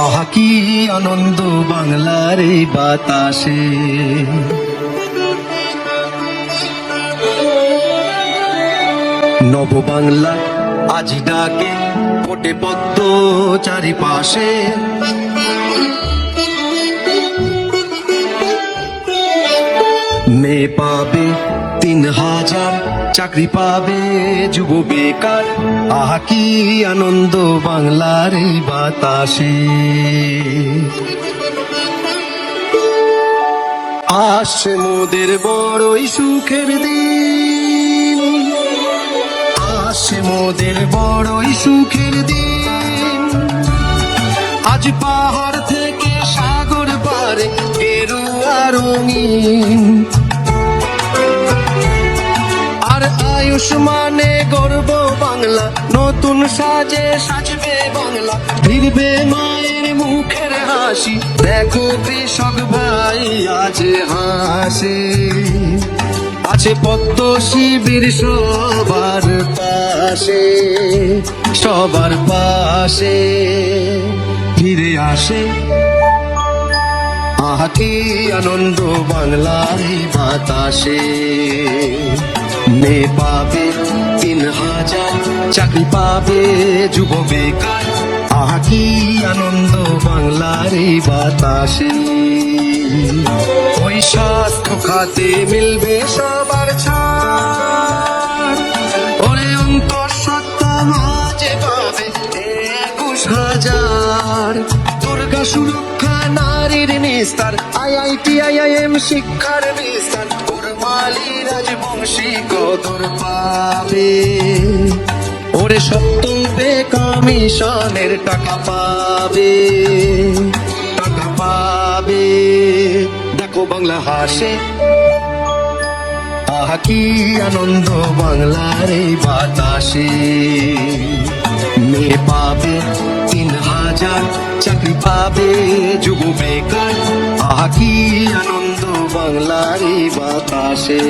আহা কি আনন্দ বাংলার এই বাতাসে, নব বাংলা আজ ডাকে কোটে পদ্ম চারিপাশে। মেয়ে পাবে ৩,০০০, চাকরি পাবে যুব বেকার। আহা কি আনন্দ বাংলার এই বাতাসে। আসছে মোদের বড়ই সুখের দিন, আসছে মোদের বড়ই সুখের দিন। আজ পাহাড় থেকে সাগর পারে গেরুয়া রঙিন, আর আয়ুষ্মানে গর্ব বাংলা, নতুন সাজে সাজবে বাংলা। ফিরবে মায়ের মুখের হাসি, দেখো কৃষক ভাই আজ হাসে। আছে পদ্ম শিবির সবার পাশে, সবার পাশে ফিরে আসে। আহা কি আনন্দ বাংলার বাতাসে। মেয়ে পাবে ৩,০০০, চাকরি পাবে যুব বেকার। আহা কি আনন্দ বাংলার বাতাসে। ওই স্বাস্থ্য খাতে মিলবে সবার ছাড়, ওরে অন্তঃসত্ত্বা মাঝে পাবে ২১,০০০। দুর্গা সুরক্ষা নারীর নিস্তার, IIT IIM শিক্ষার বিস্তার। কোরবালি রাজবংশী কদর পাবে, ওরে সপ্তম পে কমিশনের টাকা পাবে, টাকা পাবে। দেখো বাংলা হাসে। আহা কি আনন্দ বাংলার এই বাতাসে। মেয়ে পাবে ৩,০০০, চাকরি পাবে যুব বেকার। আহা কি আনন্দ বাংলার এই বাতাসে।